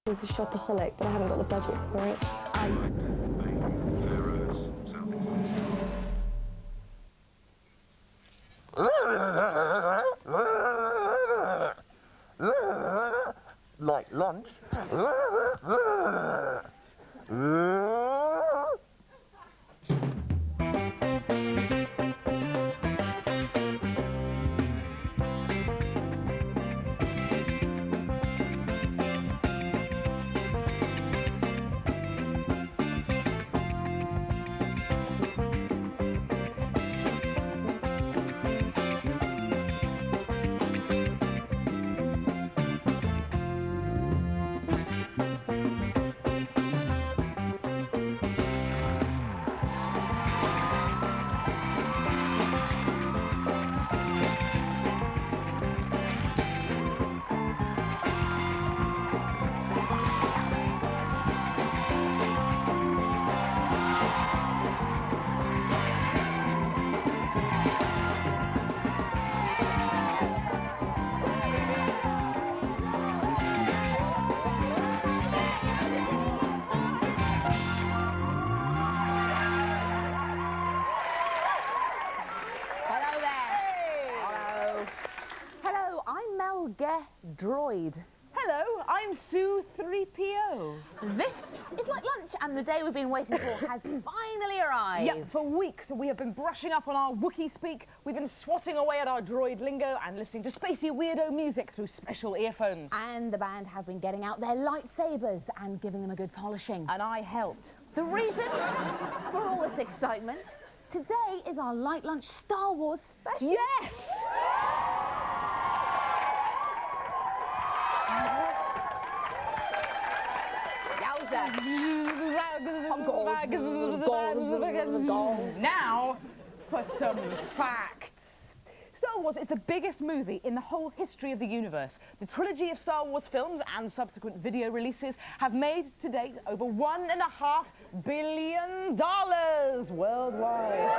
He's a shopaholic, but I haven't got the budget for it. Like lunch. Droid. Hello, I'm Sue 3PO. This is Like Lunch, and the day we've been waiting for has finally arrived. Yep, for weeks we have been brushing up on our Wookiee speak, we've been swatting away at our droid lingo and listening to spacey weirdo music through special earphones. And the band have been getting out their lightsabers and giving them a good polishing. And I helped. The reason for all this excitement, today is our Light Lunch Star Wars special. Yes! Now for some facts. Star Wars is the biggest movie in the whole history of the universe. The trilogy of Star Wars films and subsequent video releases have made to date over $1.5 billion worldwide.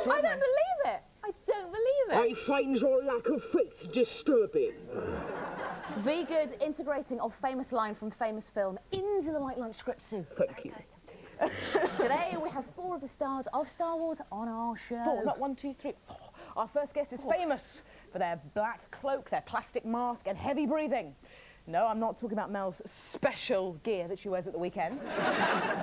I don't believe it. I don't believe it. I find your lack of faith disturbing. The good integrating of famous line from famous film into the Light Lunch script, Sue. Thank you. Today we have 4 of the stars of Star Wars on our show. 4, not 1, 2, 3, 4. Our first guest is famous for their black cloak, their plastic mask and heavy breathing. No, I'm not talking about Mel's special gear that she wears at the weekend.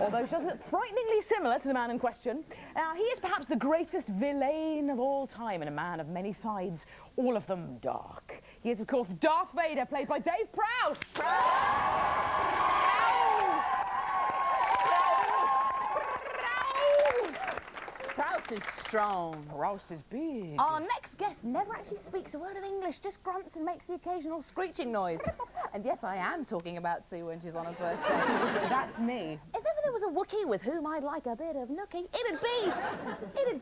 Although she does look frighteningly similar to the man in question. Now, he is perhaps the greatest villain of all time and a man of many sides, all of them dark. He is, of course, Darth Vader, played by Dave Prowse. Prowse is strong. Prowse is big. Our next guest never actually speaks a word of English, just grunts and makes the occasional screeching noise. And yes, I am talking about Sue when she's on her first date. That's me. If ever there was a Wookiee with whom I'd like a bit of nookie, it'd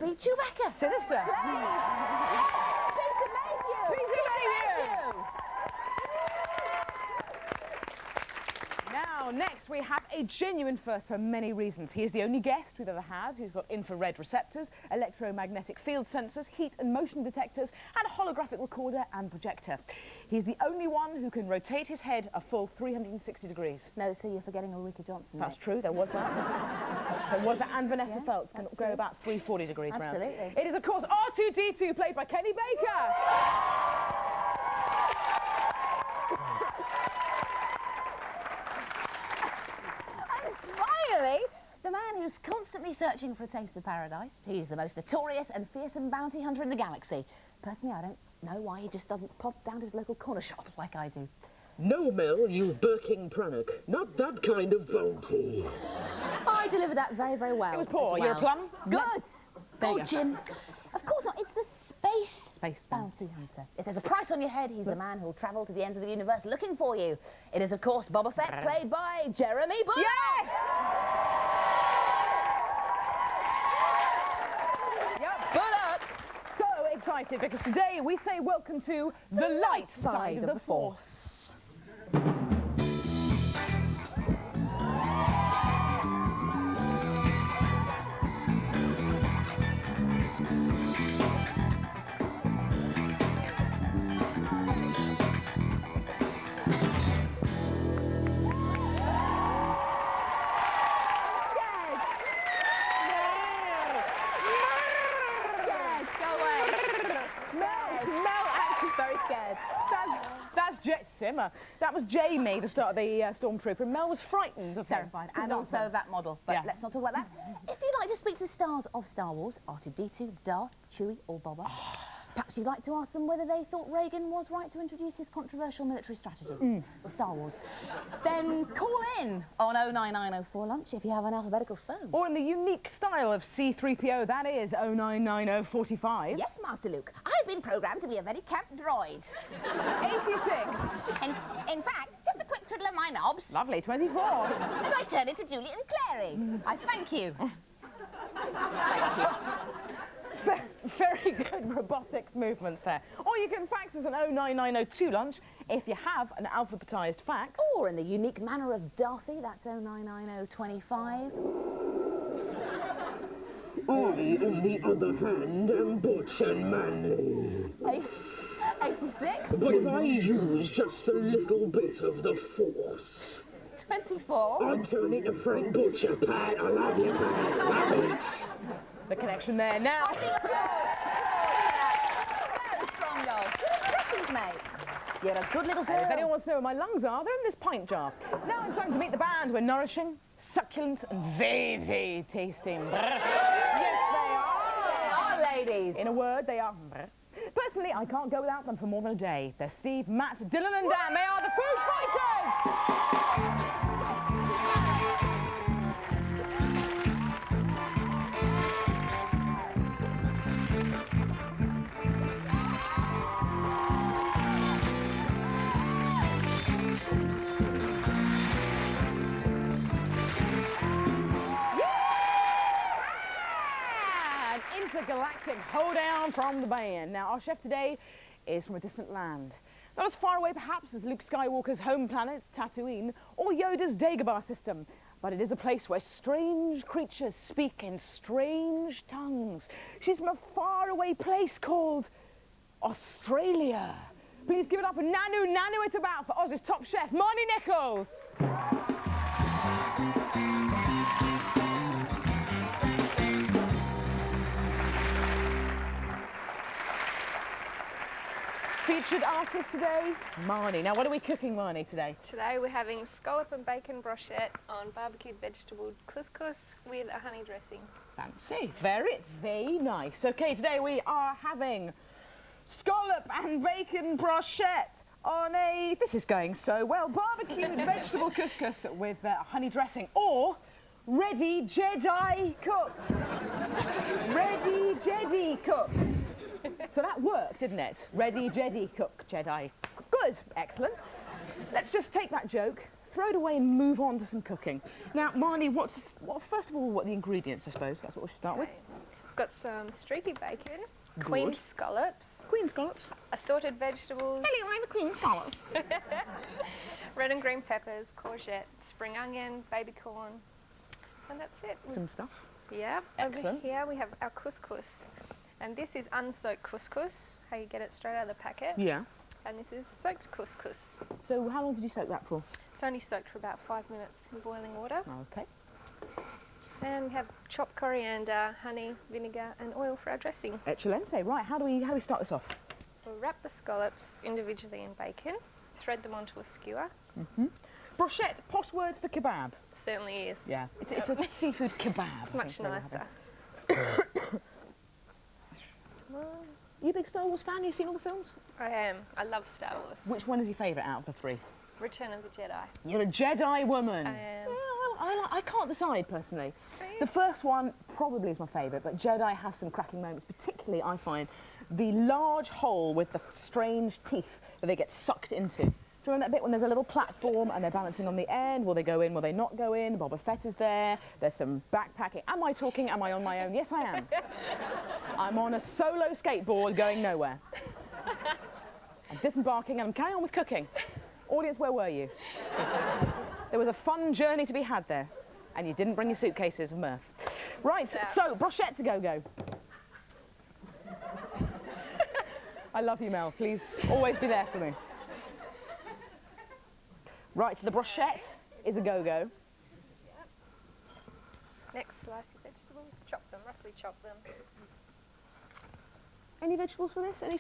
be Chewbacca. Sinister. Yes, Peter Mayhew. Peter Mayhew. Now, next we have a genuine first for many reasons. He is the only guest we've ever had who's got infrared receptors, electromagnetic field sensors, heat and motion detectors, and a holographic recorder and projector. He's the only one who can rotate his head a full 360 degrees. No, so you're forgetting Ulrika Johnson. That's true, there was that. There was that, and Vanessa Feltz can go about 340 degrees round. Absolutely. It is, of course, R2-D2, played by Kenny Baker. The man who's constantly searching for a taste of paradise. He's the most notorious and fearsome bounty hunter in the galaxy. Personally, I don't know why he just doesn't pop down to his local corner shop like I do. No, Mel, you Birking Brannock. Not that kind of bounty. I delivered that very, very well. It was poor. Well. You're a plum? Good. Good, Jim. Of course not. It's the space bounty hunter. If there's a price on your head, he's the man who'll travel to the ends of the universe looking for you. It is, of course, Boba Fett, played by Jeremy Bullock. Yes! Bullock! So excited because today we say welcome to the light side of the Force. simmer. That was Jamie, the start of the stormtrooper. Mel was frightened of him. Terrified. And also that model. But Yeah. let's not talk about that. If you'd like to speak to the stars of Star Wars, R2-D2, Darth, Chewie or Boba, perhaps you'd like to ask them whether they thought Reagan was right to introduce his controversial military strategy, the Star Wars, then call in on 09904 lunch if you have an alphabetical phone. Or in the unique style of C-3PO, that is 099045. Yes, Master Luke. I've been programmed to be a very camp droid. 86. In fact, just a quick twiddle of my knobs Lovely, 24. as I turn into Juliet and Clary. I thank you. Thank you. Very good robotics movements there. Or you can fax us an 09902 lunch if you have an alphabetised fax. Or in the unique manner of Darthy, that's 099025. I, on the other hand, am butch and manly. 86. But if I use just a little bit of the force, 24. I turn into Frank Butcher, Pat. I love you, Pat. Love it. The connection there now. I think very strong goal. Good impressions, mate. You're a good little girl. If anyone wants to know where my lungs are, they're in this pint jar. Now it's time to meet the band. We're nourishing, succulent, and very tasting. Yes, they are. They are, ladies. In a word, they are. Personally, I can't go without them for more than a day. They're Steve, Matt, Dylan, and Dan. They are the Foo Fighters. Intergalactic hoedown from the band. Now, our chef today is from a distant land. Not as far away, perhaps, as Luke Skywalker's home planet, Tatooine, or Yoda's Dagobah system, but it is a place where strange creatures speak in strange tongues. She's from a faraway place called Australia. Please give it up for Nanu It's About for Oz's top chef, Marnie Nichols. Featured artist today, Marnie. Now, what are we cooking, Marnie, today? Today we're having scallop and bacon brochette on barbecued vegetable couscous with a honey dressing. Fancy. Very, very nice. Okay, today we are having scallop and bacon brochette on a... This is going so well. Barbecued vegetable couscous with honey dressing, or ready Jedi cook. Ready Jedi cook. So that worked, didn't it? Ready, Jedi, cook, Jedi. Good, excellent. Let's just take that joke, throw it away and move on to some cooking. Now, Marnie, first of all, what are the ingredients, I suppose? That's what we should start with. I've got some streaky bacon, queen scallops, Queen scallops. assorted vegetables, Hello, I'm a queen scallop. red and green peppers, courgette, spring onion, baby corn, and that's it. Some stuff. Yeah, Excellent. over here we have our couscous. And this is unsoaked couscous, how you get it straight out of the packet. Yeah. And this is soaked couscous. So how long did you soak that for? It's only soaked for about 5 minutes in boiling water. Okay. And we have chopped coriander, honey, vinegar and oil for our dressing. Excelente. Right, how do we start this off? We'll wrap the scallops individually in bacon, thread them onto a skewer. Brochette, posh word for kebab. Certainly is. Yeah. It's a seafood kebab. It's I much think we're nicer. having. You a big Star Wars fan? You seen all the films? I am. I love Star Wars. Which one is your favourite out of the three? Return of the Jedi. You're a Jedi woman. I am. Yeah, I can't decide personally. The first one probably is my favourite, but Jedi has some cracking moments. Particularly, I find the large hole with the strange teeth that they get sucked into. Do you remember that bit when there's a little platform and they're balancing on the end? Will they go in? Will they not go in? Boba Fett is there. There's some backpacking. Am I talking? Am I on my own? Yes, I am. I'm on a solo skateboard going nowhere. I'm disembarking and I'm carrying on with cooking. Audience, where were you? There was a fun journey to be had there, and you didn't bring your suitcases of mirth. Right, so brochette to go. I love you, Mel. Please always be there for me. Right, so the brochette is a go-go. Yep. Next, slice your vegetables, chop them, roughly chop them. Any vegetables for this? Any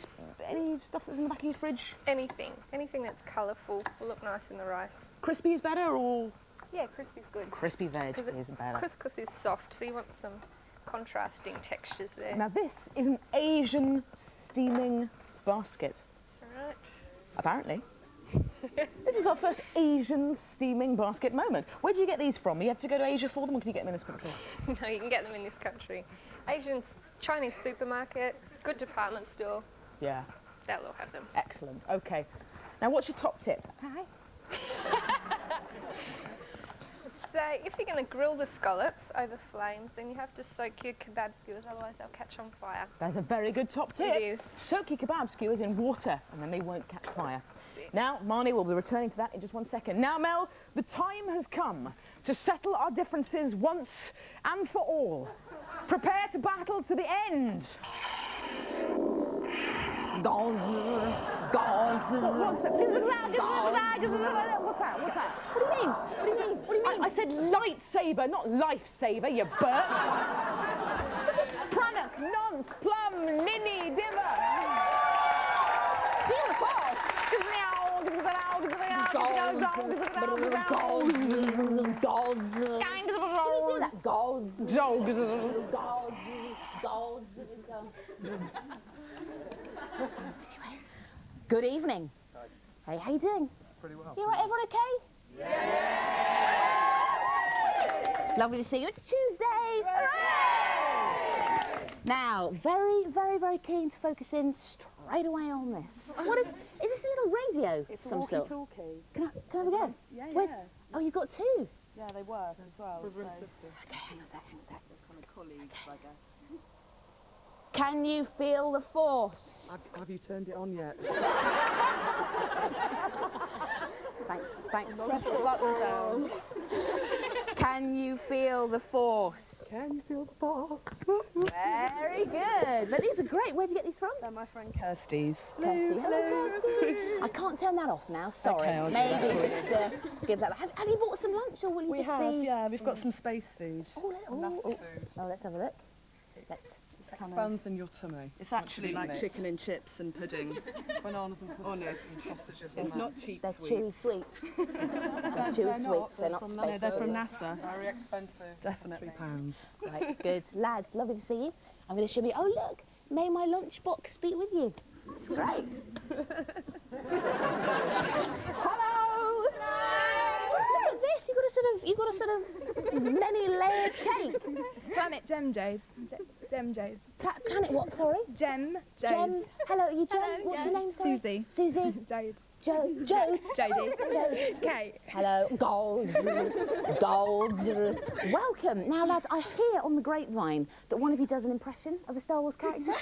stuff that's in the back of your fridge? Anything that's colourful will look nice in the rice. Crispy is better, or Yeah, crispy's good. crispy veg Because is better? couscous is soft, so you want some contrasting textures there. Now this is an Asian steaming basket, Alright. apparently. This is our first Asian steaming basket moment. Where do you get these from? You have to go to Asia for them, or can you get them in this country? No, you can get them in this country. Chinese supermarket, good department store, Yeah, they'll all have them. excellent. Okay. Now, what's your top tip? Hi. So if you're going to grill the scallops over flames, then you have to soak your kebab skewers, otherwise they'll catch on fire. That's a very good top tip. It is. Soak your kebab skewers in water, and then they won't catch fire. Now, Marnie will be returning to that in just 1 second. Now, Mel, the time has come to settle our differences once and for all. Prepare to battle to the end. What's that? What do you mean? What do you mean? What do you mean? I said lightsaber, not lifesaver, you burp. Prannock, nonce, plum, ninny, dimmer. Feel the force! Can you do that? Goals. Good evening. Hey, how you doing? Pretty well. You all right, everyone okay? Yeah! Lovely to see you. It's Tuesday. Hooray! Now, very, very, very keen to focus in straight away on this. What is this a little radio? It's some a sort? walkie-talkie. Can I have a go? Yeah, Where's- yeah. Oh, you've got two. Yeah, they work as well. Brother and so sister. Okay, hang on a sec, they're kind of colleagues, I guess. Can you feel the force? Have you turned it on yet? Thanks. Press the button down. Can you feel the force? Can you feel the force? Very good. But these are great. Where'd you get these from? They're my friend Kirsty's. Kirsty. Hello, Kirsty. I can't turn that off now. Sorry. Okay, I'll do Maybe just give that. Have you bought some lunch, or will you We just have, be? yeah, we've got some space food. Let's have a look. Let's. Expands in your tummy. It's actually like mix. chicken and chips and pudding. Bananas and custard and sausages and It's that. not cheap They're sweets. chewy sweets. They're chewy sweets. They're not No, space they're from sweets. NASA. Very expensive. Definitely. £3. Right, good. Lads, lovely to see you. I'm going to show you. Oh, look. May my lunchbox be with you. It's great. Hello. Look at this. You've got a sort of many-layered cake. Planet Gem Jade. Gem Jade. Planet what? Sorry. Gem Jade. Gem. Hello. Are you Gem? Hello, What's yeah. your name? Sorry. Susie. Susie. Jade. Jode. Jodie. Jode. Kate. Hello, gold. Welcome. Now, lads, I hear on the grapevine that one of you does an impression of a Star Wars character.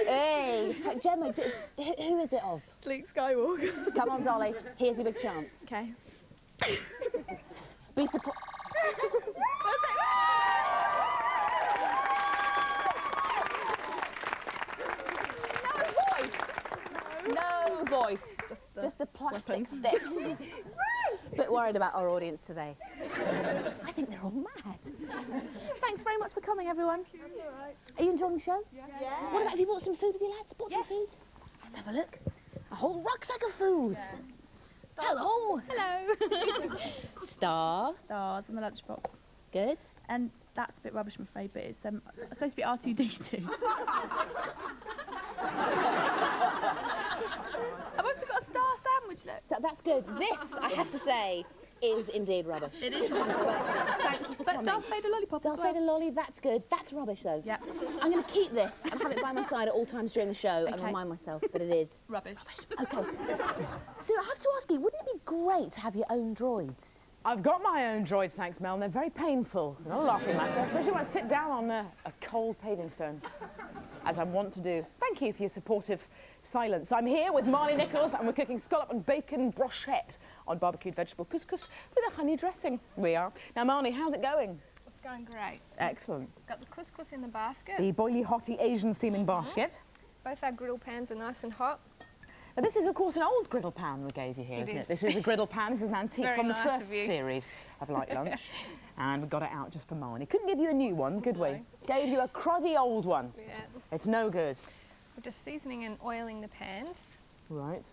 Hey, Gemma, who is it of? Sleek Skywalker. Come on, Dolly. Here's your big chance. Okay. Be surprised. No voice. Just a plastic stick. Bit worried about our audience today. I think they're all mad. Thanks very much for coming, everyone. Are you enjoying the show? Yeah. What about, have you bought some food with you, lads? Bought some food? Let's have a look. A whole rucksack of food. Hello. Hello. Star. Stars on the lunchbox. Good. And that's a bit rubbish, I'm afraid, but it's supposed to be R2D2. I've also got a star sandwich, look. So that's good. This, I have to say, is indeed rubbish. It is. Thank you for But coming. Darth Vader lollipop Darth as well. Vader lolly, that's good. That's rubbish, though. Yeah. I'm going to keep this and have it by my side at all times during the show and Okay. remind myself that it is. Rubbish. Okay. So I have to ask you, wouldn't it be great to have your own droids? I've got my own droids, thanks, Mel, and they're very painful. Not a laughing matter, especially when I sit down on a cold paving stone, as I want to do. Thank you for your supportive silence. I'm here with Marnie Nichols, and we're cooking scallop and bacon brochette on barbecued vegetable couscous with a honey dressing. We are. Now, Marnie, how's it going? It's going great. Excellent. Got the couscous in the basket. The boily hotty Asian steaming basket. Both our griddle pans are nice and hot. Now, this is, of course, an old griddle pan we gave you here, isn't it? This is a griddle pan. This is an antique Very from the nice first of you. series of Light Lunch. And we got it out just for Marnie. Couldn't give you a new one, could we? Gave you a cruddy old one. Yeah. It's no good. We're just seasoning and oiling the pans. Right.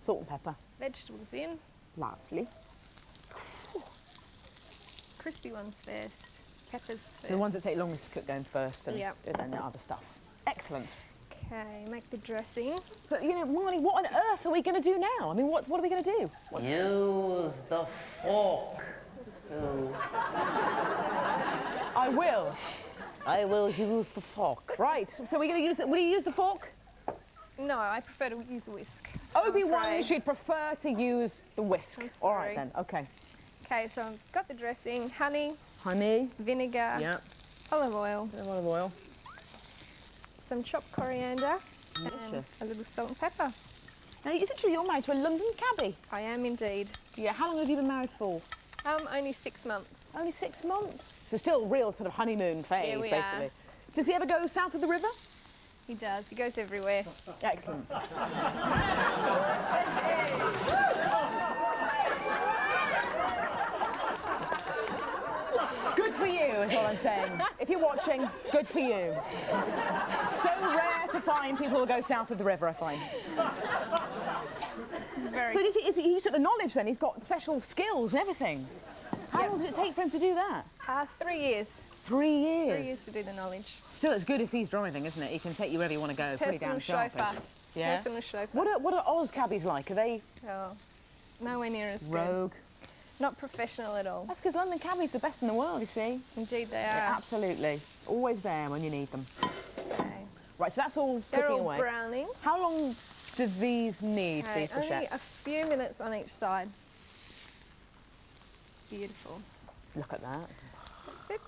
Salt and pepper. Vegetables in. Lovely. Crispy ones first. Peppers first. So the ones that take longest to cook going first and, Yep. and then the other stuff. Excellent. Okay, make the dressing. But, you know, Marnie, what on earth are we going to do now? I mean, what are we going to do? Use the fork, Sue. I will. I will use the fork. Right, so we're going to use will you use the fork? No, I prefer to use a whisk. Obi-Wan, afraid. she'd prefer to use the whisk. I'm All right sorry. then, okay. Okay, so I've got the dressing, honey, Honey. vinegar, Yeah. olive oil, Bit of olive oil. some chopped coriander, and Delicious. a little salt and pepper. Now, is it true you're married to a London cabbie? I am indeed. Yeah, how long have you been married for? Only 6 months. Only 6 months. So still real sort of honeymoon phase, Here we basically. are. Does he ever go south of the river? He does. He goes everywhere. Excellent. Good for you, is what I'm saying. If you're watching, good for you. So rare to find people who go south of the river, I find. Very. So he's got the knowledge then? He's got special skills and everything? How long did it take for him to do that? 3 years. 3 years? 3 years to do the knowledge. Still, it's good if he's driving, isn't it? He can take you wherever you want to go. Pretty damn Personal sharp. chauffeur. Yeah? Personal chauffeur. What are Oz cabbies like? Are they Oh, nowhere near as good. rogue? Not professional at all. That's because London cabbies are the best in the world, you see. Indeed they Yeah, are. absolutely. Always there when you need them. Okay. Right, so that's all They're cooking all away. browning. How long do these need, Okay, these only brochettes? a few minutes on each side. Beautiful. Look at that. That's it.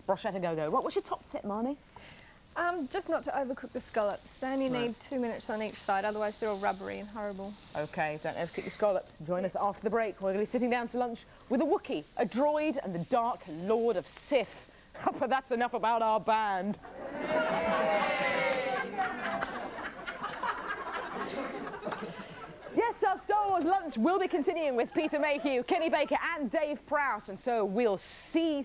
Brochette a go-go. What's your top tip, Marnie? Just not to overcook the scallops. They only need 2 minutes on each side, otherwise they're all rubbery and horrible. Okay, don't overcook your scallops. Join us after the break. We're going to be sitting down to lunch with a Wookiee, a droid, and the Dark Lord of Sith. But that's enough about our band. Yes, our Star Wars lunch will be continuing with Peter Mayhew, Kenny Baker, and Dave Prowse, and so we'll C3PO.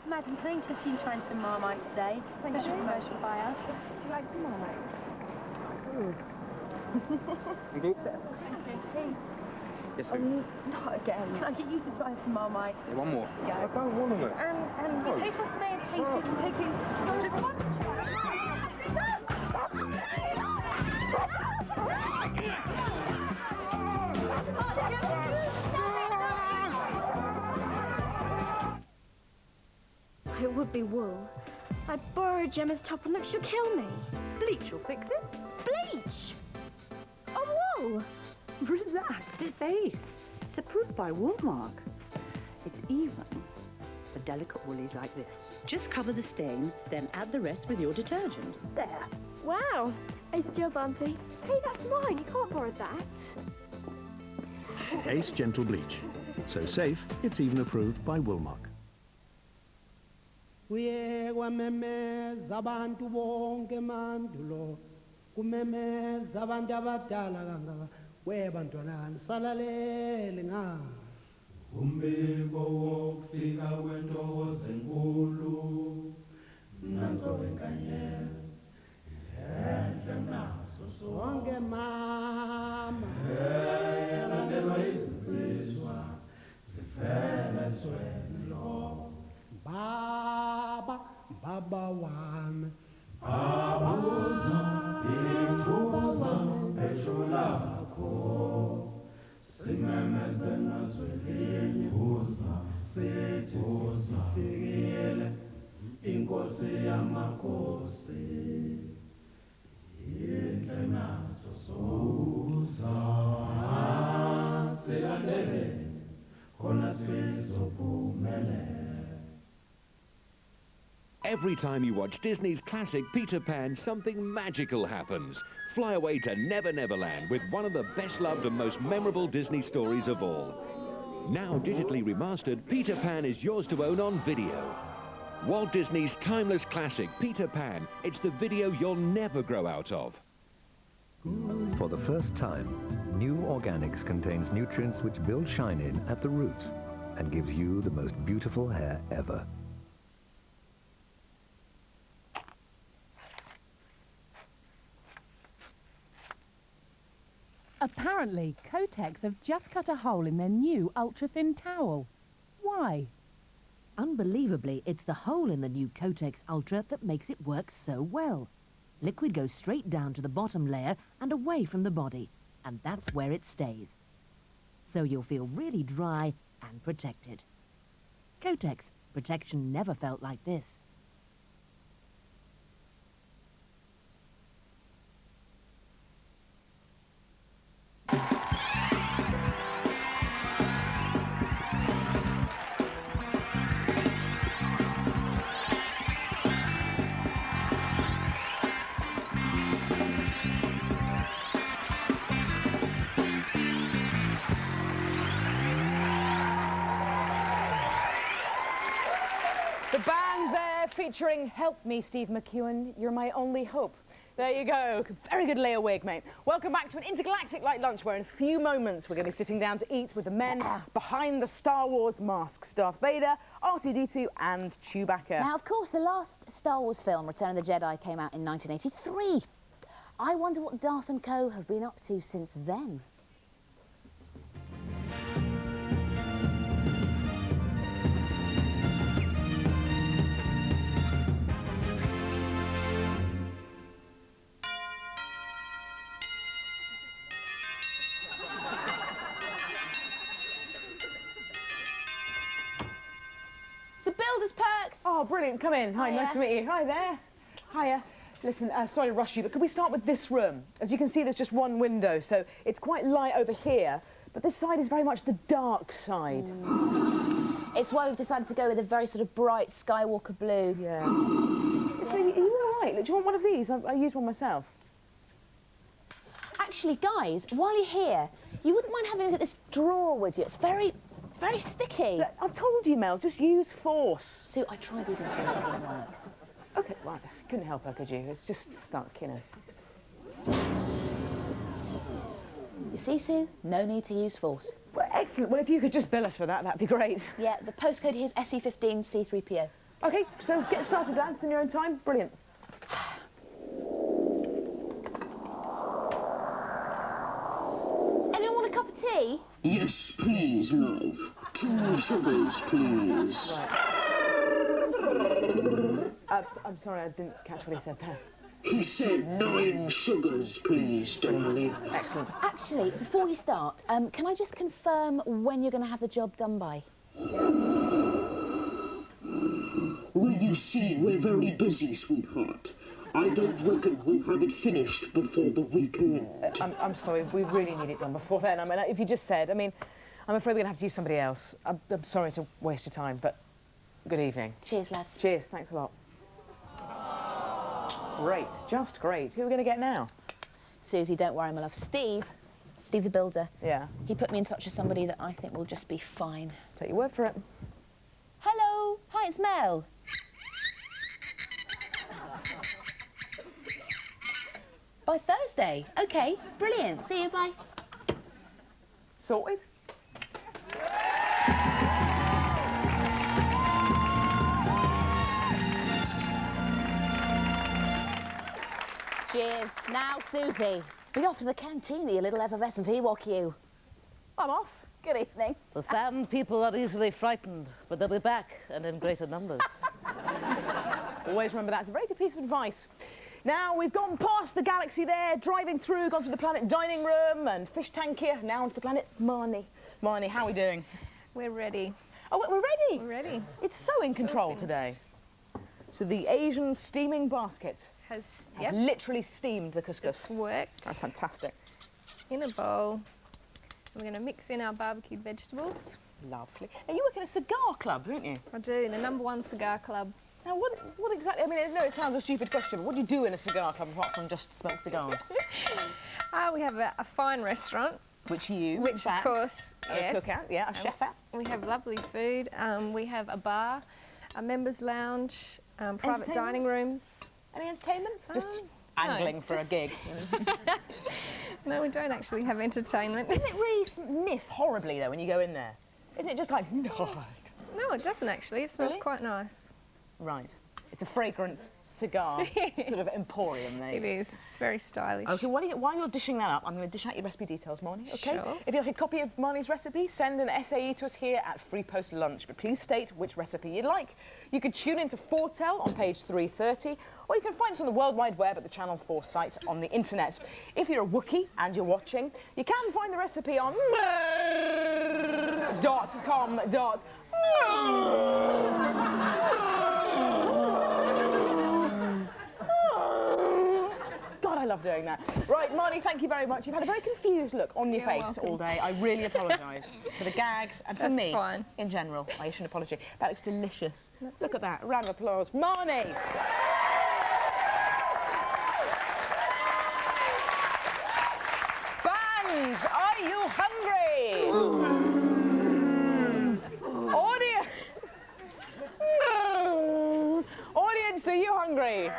Madam, can I interest you in trying some Marmite today? Special promotion by us. Do you like the Marmite? Yes, ma'am. Not again. Can I get you to try some Marmite? Yeah, one more. Yeah. I don't want them. And the taste buds may have changed because I'm taking It would be wool. I'd borrow Gemma's top and look, she'll kill me. Bleach will fix it. Bleach! On wool! Relax, it's Ace. It's approved by Woolmark. It's even for delicate woolies like this. Just cover the stain, then add the rest with your detergent. There. Wow! Ace job, Auntie. Hey, that's mine. You can't borrow that. Ace Gentle Bleach. So safe, it's even approved by Woolmark. Kuye kwamemeza abantu bonke mandulo kumemeza abantu abadala kangaka webantwana kanisalalele nga umbiko wokufika kwentokozo enkulu nanzo wenkanyezi enhle naso sonke mama elandelwa izifiswa zifele ezweni lo Baba, Baba wami Ababuza, ithuza, eshulakho Simemeze nazwelinye Uza, sithi usifikile Inkosi yamakhosi Inhle naso soza Silandele, khona sizophumelela Every time you watch Disney's classic Peter Pan, something magical happens. Fly away to Never Never Land with one of the best-loved and most memorable Disney stories of all. Now digitally remastered, Peter Pan is yours to own on video. Walt Disney's timeless classic, Peter Pan. It's the video you'll never grow out of. For the first time, New Organics contains nutrients which build shine in at the roots and gives you the most beautiful hair ever. Apparently, Kotex have just cut a hole in their new ultra-thin towel. Why? Unbelievably, it's the hole in the new Kotex Ultra that makes it work so well. Liquid goes straight down to the bottom layer and away from the body, and that's where it stays. So you'll feel really dry and protected. Kotex, protection never felt like this. The band there featuring Help Me, Steve McEwen. You're my only hope. There you go. Very good layer wig, mate. Welcome back to an intergalactic light lunch where in a few moments we're going to be sitting down to eat with the men behind the Star Wars masks. Darth Vader, R2-D2 and Chewbacca. Now, of course, the last Star Wars film, Return of the Jedi, came out in 1983. I wonder what Darth and co have been up to since then. The Builder's Perks! Oh, brilliant. Come in. Hi, Hiya. nice to meet you. Hi there. Hiya. Listen, sorry to rush you, but could we start with this room? As you can see, there's just one window, so it's quite light over here, but this side is very much the dark side. It's why we've decided to go with a very sort of bright Skywalker blue. Yeah. So, are you all right? Do you want one of these? I use one myself. Actually, guys, while you're here, you wouldn't mind having a look at this drawer with you. It's very sticky. Look, I've told you, Mel, just use force. Sue, I tried using force, it didn't work. OK, right. Couldn't help her, could you? It's just stuck, you know. You see, Sue? No need to use force. Well, excellent. Well, if you could just bill us for that, that'd be great. Yeah, the postcode here is SE15C3PO. OK, so get started, lads, in your own time. Brilliant. Anyone want a cup of tea? Yes, please, love. 2 sugars, please. I'm sorry, I didn't catch what he said there. He said 9 sugars, please, darling. Excellent. Actually, before you start, can I just confirm when you're going to have the job done by? Well, you see, we're very busy, sweetheart. I don't reckon we'll have it finished before the weekend. I'm sorry, we really need it done before then. I mean, if you just said, I mean, I'm afraid we're going to have to use somebody else. I'm sorry to waste your time, but good evening. Cheers, lads. Cheers, thanks a lot. Great, just great. Who are we going to get now? Susie, don't worry, my love. Steve the Builder. Yeah. He put me in touch with somebody that I think will just be fine. Take your word for it. Hello. Hi, it's Mel. By Thursday. OK, brilliant. See you, bye. Sorted? Cheers. Now, Susie, be off to the canteen, you little effervescent Ewok, you. I'm off. Good evening. The sand people are easily frightened, but they'll be back and in greater numbers. Always remember that. It's a very good piece of advice. Now, we've gone past the galaxy there, driving through, gone to the planet dining room and fish tank here, now onto the planet Marnie. Marnie, how are we doing? We're ready. Oh, we're ready? We're ready. It's so in control today. So the Asian steaming basket Has literally steamed the couscous. It's worked. That's fantastic. In a bowl. We're going to mix in our barbecued vegetables. Lovely. Now, you work in a cigar club, don't you? I do, the #1 cigar club. Now, what exactly? I mean, I know it sounds a stupid question, but what do you do in a cigar club apart from just smoke cigars? We have a fine restaurant. Which you, Which, of course, yes. cook at, yeah, a chef at. We have lovely food. We have a bar, a members' lounge, private dining rooms. Any entertainment? Just angling for a gig. No, we don't actually have entertainment. Doesn't it really sniff horribly, though, when you go in there? Isn't it just like, no? No, it doesn't actually. It smells quite nice. Right. It's a fragrant cigar sort of emporium there. It is. It's very stylish. Okay, while you're dishing that up, I'm going to dish out your recipe details, Marnie, okay? Sure. If you'd like a copy of Marnie's recipe, send an SAE to us here at Free Post Lunch, but please state which recipe you'd like. You can tune into Foretell on page 330, or you can find us on the World Wide Web at the Channel 4 site on the internet. If you're a Wookiee and you're watching, you can find the recipe on .com. God, I love doing that. Right, Marnie, thank you very much. You've had a very confused look on your face welcome. all day. I really apologise for the gags and for That's me fine. in general. I issue an apology. That looks delicious. Look at that. Round of applause. Marnie! Bands, are you hungry? Audience! Audience, are you hungry?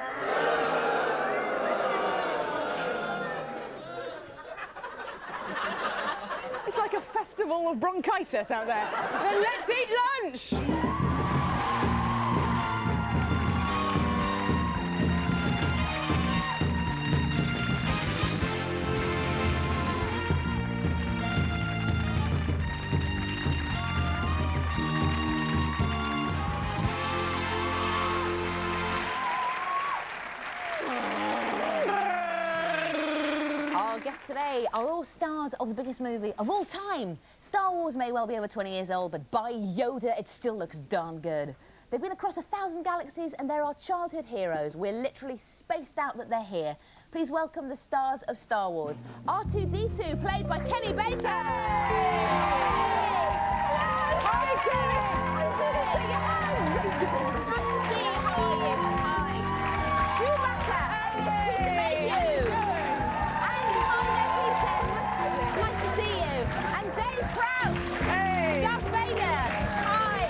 It's like a festival of bronchitis out there. Then let's eat lunch! Our guests today are all stars of the biggest movie of all time. Star Wars may well be over 20 years old, but by Yoda, it still looks darn good. They've been across 1,000 galaxies and they're our childhood heroes. We're literally spaced out that they're here. Please welcome the stars of Star Wars. R2-D2, played by Kenny Baker. Hi, Kenny! Nice to see you. How are you? Hi. Chewbacca, Peter Mayhew. And hi there, Peter. Nice to see you. And Dave Prowse. Hey! Darth Vader. Hi.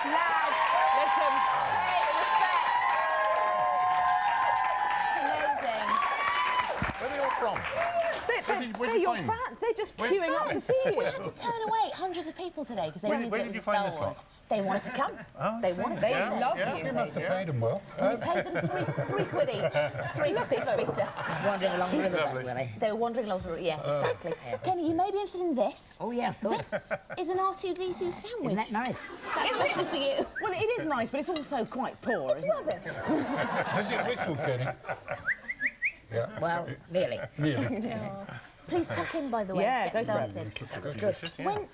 Lads. Listen. Hey, respect. Amazing. Where are you all from? They're your fans. They're just queuing up to see you. We had to turn away hundreds of people today because they knew where that did it you was find Star this Wars. lot? They wanted to come. They wanted to They come. love Yeah, you. you must have paid them well. We paid them three quid each. 3 quid each, Peter. Wandering along the riverbank, were they? They were wandering along the route, yeah, exactly. Kenny, you may be interested in this. Oh, yes, This is an R2-D2 sandwich. Isn't that nice? That's especially for you. Well, it is nice, but it's also quite poor, isn't it? Is it ritual, Kenny? Yeah. Well, nearly. Really? Please tuck in, by the way. Yeah, Get go for it. started. That's good.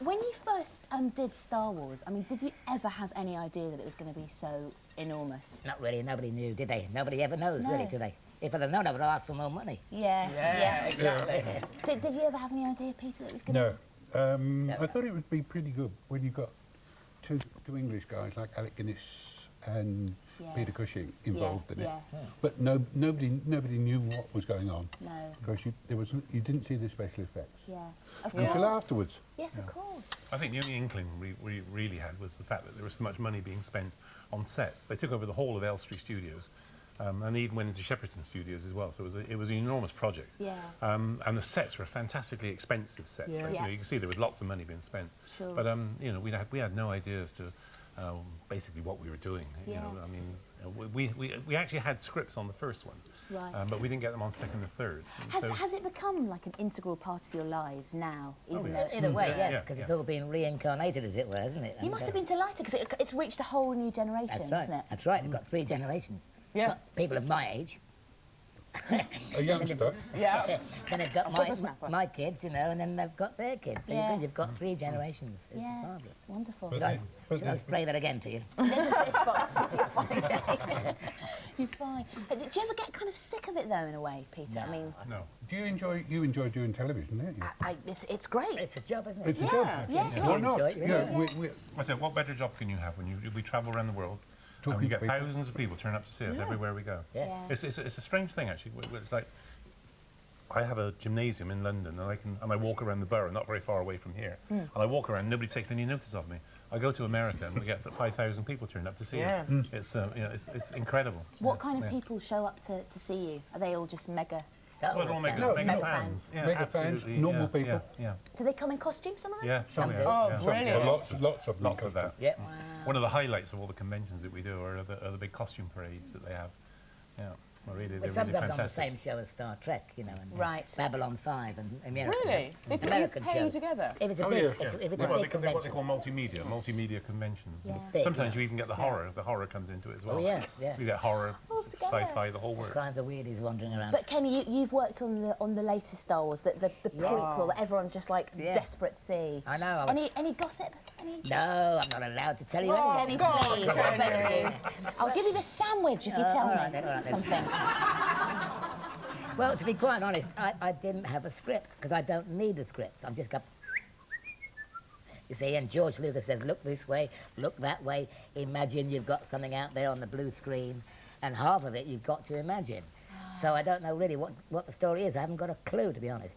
When you first did Star Wars, I mean, did you ever have any idea that it was going to be so enormous? Not really. Nobody knew, did they? Nobody ever knows, No. really, do they? If I'd have known, I would have asked for more money. Yeah. Yes. exactly. Did you ever have any idea, Peter, that it was going to No. I thought it would be pretty good when you got two English guys like Alec Guinness and Peter Cushing involved in it. But nobody knew what was going on. No. Because you didn't see the special effects. Yeah. Of course. Until afterwards. Yes, of course. I think the only inkling we really had was the fact that there was so much money being spent on sets. They took over the whole of Elstree Studios, and even went into Shepperton Studios as well. So it was an enormous project. Yeah. And the sets were fantastically expensive sets. Yeah. Like, you know, you can see there was lots of money being spent. Sure. But you know, we had no idea as to basically what we were doing. You know, I mean, we actually had scripts on the first one. Right. But we didn't get them on second and third. Has it become like an integral part of your lives now? Even though it's In a way, yes, because it's all been reincarnated, as it were, isn't it? You must have been delighted because it's reached a whole new generation, That's right. isn't it? That's right. We've got 3 generations. Yeah. Got people of my age. A youngster. Yeah. Then they've got A my, whippersnapper. my kids, you know, and then they've got their kids. So Yeah. you've got 3 generations. It's Yeah. marvellous. Wonderful. Should I spray that again to you? It's fine. You're fine. You're fine. Did you ever get kind of sick of it though, in a way, Peter? I mean, No. Do you enjoy doing television, don't you? it's great. It's a job, isn't it? It's a job. Yeah. Why not? Enjoy it, Yeah. I said, what better job can you have when we travel around the world? And Talking you get to people. thousands of people turn up to see us everywhere we go. Yeah. Yeah. It's a strange thing actually. It's like I have a gymnasium in London, and I walk around the borough, not very far away from here. And I walk around, nobody takes any notice of me. I go to America, and we get 5,000 people turn up to see us. It's it's incredible. What kind of people show up to see you? Are they all just mega? Star Well, Wars they're fans. all mega fans. Yeah, Mega fans, absolutely, normal yeah, people. Yeah. Do they come in costume? Some of them. Yeah. Some yeah, do. Oh, yeah. brilliant. Lots of them. Lots of that. Yeah. One of the highlights of all the conventions that we do are the big costume parades that they have. Yeah, well, really, Well, they're really sometimes on the fantastic. same show as Star Trek, you know, and Right. Babylon 5 and American. Really? They put you American pay shows. together? If it's a Oh, big, yeah, if it's a They're big what they convention. call multimedia conventions. Yeah. Big, Sometimes yeah. you even get the horror. The horror comes into it as well. Oh, yeah, yeah. So you get horror, together. sci-fi, the whole All works. kinds of weirdies wandering around. But Kenny, you've worked on the latest Star Wars, the prequel that everyone's just like desperate to see. I know. Any gossip? Any? No, I'm not allowed to tell you Oh, anything. Kenny, please, I beg you. I'll give you the sandwich if you tell all me right then, all right then. something. Well, to be quite honest, I didn't have a script because I don't need a script. I'm just got. You see, and George Lucas says, look this way, look that way. Imagine you've got something out there on the blue screen, and half of it you've got to imagine. So I don't know really what the story is. I haven't got a clue, to be honest.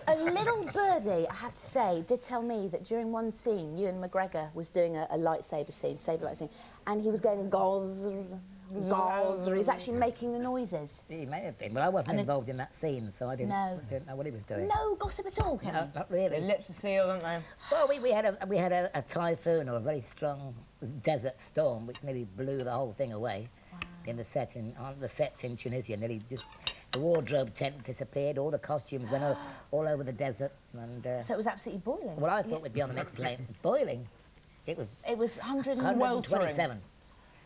A little birdie, I have to say, did tell me that during one scene, Ewan McGregor was doing a lightsaber scene, saber light scene, and he was going gauze, gauze. He's actually making the noises. He may have been. Well, I wasn't involved in that scene, so I didn't know what he was doing. No gossip at all, Kenny? No, not really. Their lips are sealed, aren't they? Well, we had a typhoon or a very strong desert storm which nearly blew the whole thing away. In the set on the sets in Tunisia, nearly just the wardrobe tent disappeared. All the costumes went all over the desert, and so it was absolutely boiling. Well, I thought we'd be on the next plane. Boiling. It was 127.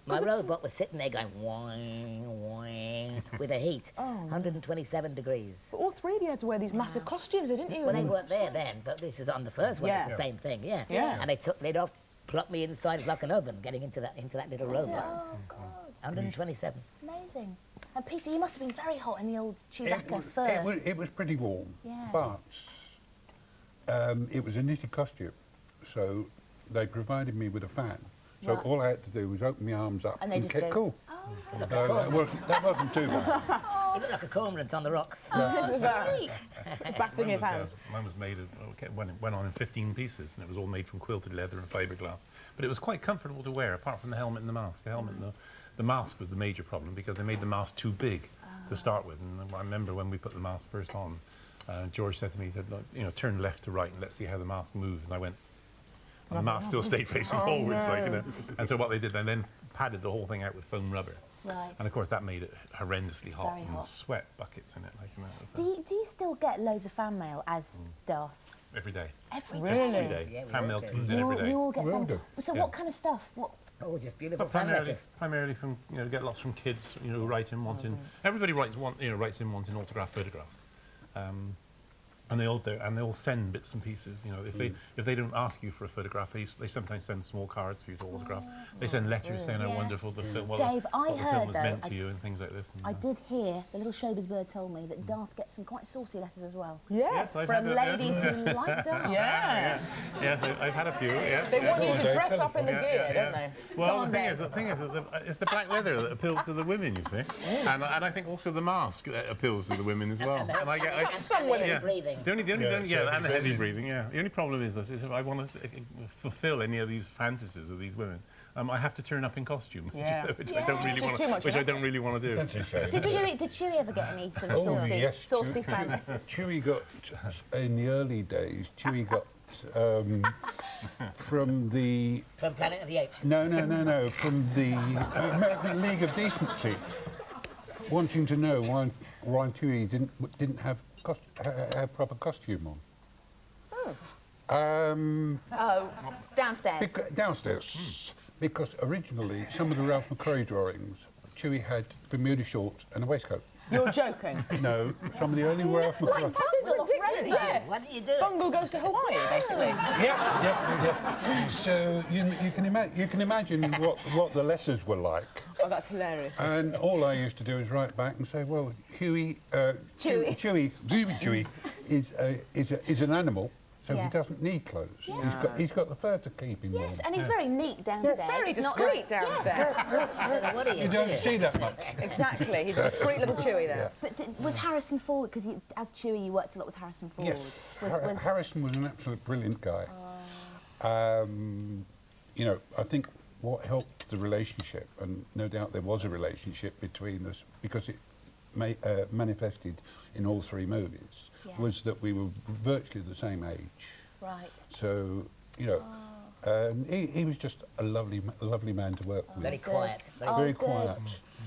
My robot was sitting there going whing, whing with the heat. 127 degrees. But all 3 of you had to wear these massive costumes, didn't you? Well, they weren't there then, but this was on the first one. Yeah. It's the same thing, yeah. Yeah. And they took the lid off, plopped me inside like an oven, getting into that little robot. Oh, God. 127. Amazing. And Peter, you must have been very hot in the old Chewbacca fur. It was pretty warm. Yeah. But it was a knitted costume, so they provided me with a fan. So Right. all I had to do was open my arms up And they just kept go, cool. Oh, Look So that wasn't too bad. He looked like a cormorant on the rocks. sweet. Batting his hands. Mine was made of, went on in 15 pieces, and it was all made from quilted leather and fiberglass. But it was quite comfortable to wear, apart from the helmet and the mask. The helmet and the mask was the major problem because they made the mask too big to start with. And I remember when we put the mask first on, George said to me, turn left to right and let's see how the mask moves. And I went, and the mask still stayed facing forwards, like, you know. And so what they did, they then padded the whole thing out with foam rubber. Right. And of course that made it horrendously hot. Very and hot. sweat buckets in it, like, you know. Do you still get loads of fan mail as Darth? Every day. Every Really? day? Every day. Yeah, we Fan all mail do. comes in every day. You all get We all fan do. So Yeah. what kind of stuff? What? Oh, just beautiful But fan primarily, letters. primarily from, get lots from kids, writing, wanting. Everybody writes in wanting autographed photographs, and they all send bits and pieces. If they don't ask you for a photograph, they sometimes send small cards for you to autograph. They send letters saying how Yeah. wonderful the film, what Dave, the I film heard, was though, meant to you, and things like this. And, I did hear, the little showbiz bird told me that Darth gets some quite saucy letters as well. Yes. I've From had ladies who like Darth. Yeah. Yes, I've had a few. Yes. They want you Go to on, Dave, dress tell up in the Yeah, gear, yeah, don't yeah. they? Well, on, the thing is, it's the black leather that appeals to the women, you see, and I think also the mask that appeals to the women as well. And I get Some women. Heavy breathing. the only and the heavy breathing, yeah. The only problem is this: is if I want to fulfil any of these fantasies of these women, I have to turn up in costume, Yeah. which I don't really Just want too much which I effort. don't really want to do. That's a shame. Did Chewie ever get any sort of Oh, saucy, yes, saucy fan letters? Chewie got, in the early days, Chewie got from the... From Planet of the Apes. No, from the American League of Decency, wanting to know why Chewie didn't have proper costume on. Oh, downstairs. Downstairs. Because originally, some of the Ralph McQuarrie drawings, Chewie had Bermuda shorts and a waistcoat. You're joking. No, somebody only wear off That is ridiculous. Yes. What do you do? Bungle goes to Hawaii, basically. Yeah. So you can imagine what the letters were like. Oh, that's hilarious. And all I used to do is write back and say, well, Chewy is an animal. So Yes. he doesn't need clothes. Yes. He's got the fur to keep him warm. Yes, and he's very neat downstairs. Very It's not discreet like- downstairs. What do You don't see that much. Exactly. He's a discreet little Chewy there. But was Harrison Ford, because as Chewie you worked a lot with Harrison Ford? Yes. Harrison was an absolute brilliant guy. You know, I think what helped the relationship, and no doubt there was a relationship between us, because it manifested in all three movies, was that we were virtually the same age. Right. So, you know, he was just a lovely man to work with. Very quiet. Very quiet.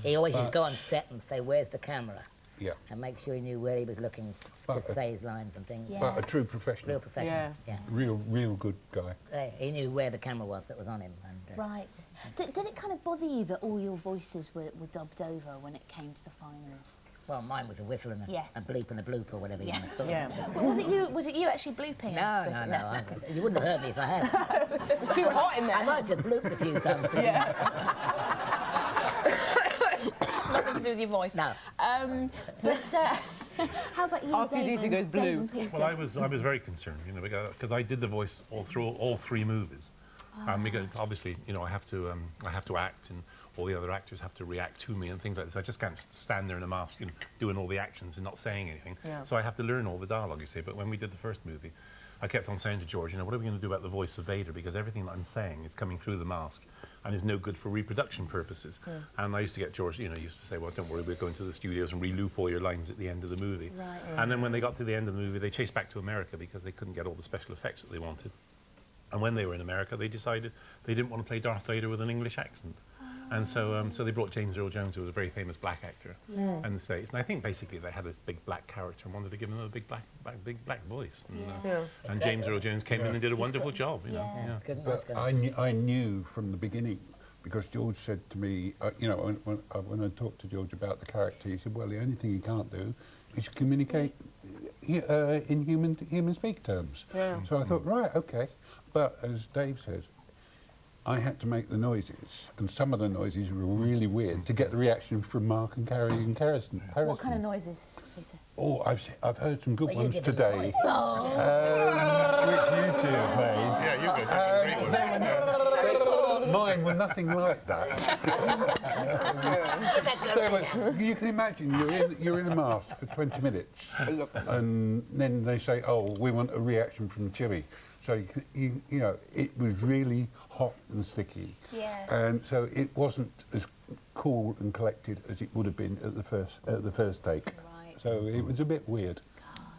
He always used to go on set and say, "Where's the camera?" Yeah. And make sure he knew where he was looking to say his lines and things. But a true professional. Real professional. Yeah. Real good guy. He knew where the camera was that was on him. And, Right. Did it kind of bother you that all your voices were dubbed over when it came to the final? Well, mine was a whistle and Yes. a bleep and a bloop or whatever you want to call it. Yeah. Was it you actually blooping? No. You wouldn't have heard me if I had. It's too hot in there. I might have blooped a few times. But Nothing to do with your voice. No. How about you, R2-D2 Dave goes and blue. Peter? Well, I was very concerned, you know, because I did the voice all through all three movies. Because obviously, you know, I have to act, and all the other actors have to react to me and things like this. I just can't stand there in a mask and doing all the actions and not saying anything. Yeah. So I have to learn all the dialogue, you see. But when we did the first movie, I kept on saying to George, you know, what are we going to do about the voice of Vader? Because everything that I'm saying is coming through the mask and is no good for reproduction purposes. Yeah. And I used to get George, you know, used to say, well, don't worry, we're going to the studios and re-loop all your lines at the end of the movie. Right. And then when they got to the end of the movie, they chased back to America because they couldn't get all the special effects that they wanted. And when they were in America, they decided they didn't want to play Darth Vader with an English accent. And so they brought James Earl Jones, who was a very famous black actor in the States. And I think basically they had this big black character and wanted to give him a big black voice. And, and James Earl Jones came in and did a wonderful job, you know. Yeah. But I knew from the beginning, because George said to me, you know, when I talked to George about the character, he said, well, the only thing he can't do is communicate in human speak terms. Yeah. So I thought, right, okay. But as Dave says, I had to make the noises, and some of the noises were really weird to get the reaction from Mark and Carrie and Harrison. What kind of noises, Peter? Oh, I've heard some good ones today. Oh. Which you two have made. Yeah, you guys have some great ones. Mine were nothing like that. You can imagine you're in a mask for 20 minutes, and then they say, "Oh, we want a reaction from Chewie." So you know, it was really hot and sticky, and so it wasn't as cool and collected as it would have been at the first take. Right. So it was a bit weird.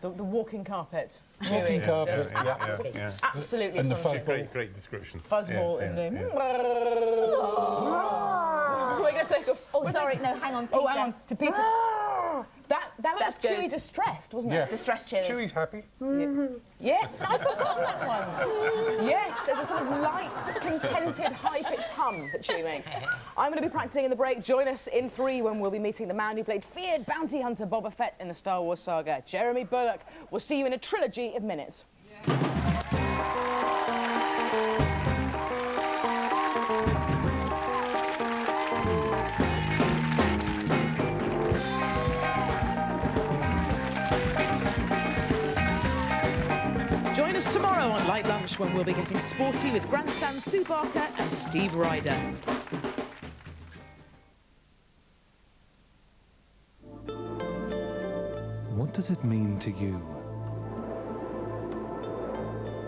The walking carpet. Walking carpet, yeah. Absolutely And the astonishing. Great description. Fuzzball in the... We're going to take a... Oh, sorry, no, hang on, Peter. Oh, hang on, to Peter. That was That's Chewie good. distressed, wasn't Yeah. it? Distress Chewie. Chewie's happy. Yeah, I forgot that one. Yes, there's a sort of light, contented, high-pitched hum that Chewie makes. I'm going to be practicing in the break. Join us in 3 when we'll be meeting the man who played feared bounty hunter Boba Fett in the Star Wars saga, Jeremy Bulloch. We'll see you in a trilogy of minutes. Join us tomorrow on Light Lunch when we'll be getting sporty with Grandstand Sue Barker and Steve Ryder. What does it mean to you?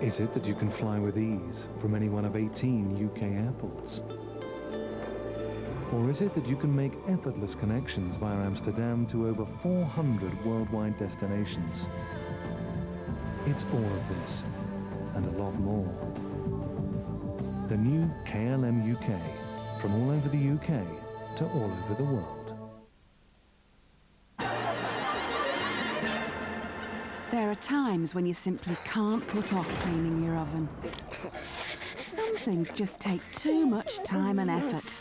Is it that you can fly with ease from any one of 18 UK airports? Or is it that you can make effortless connections via Amsterdam to over 400 worldwide destinations? It's all of this, and a lot more. The new KLM UK, from all over the UK to all over the world. There are times when you simply can't put off cleaning your oven. Some things just take too much time and effort.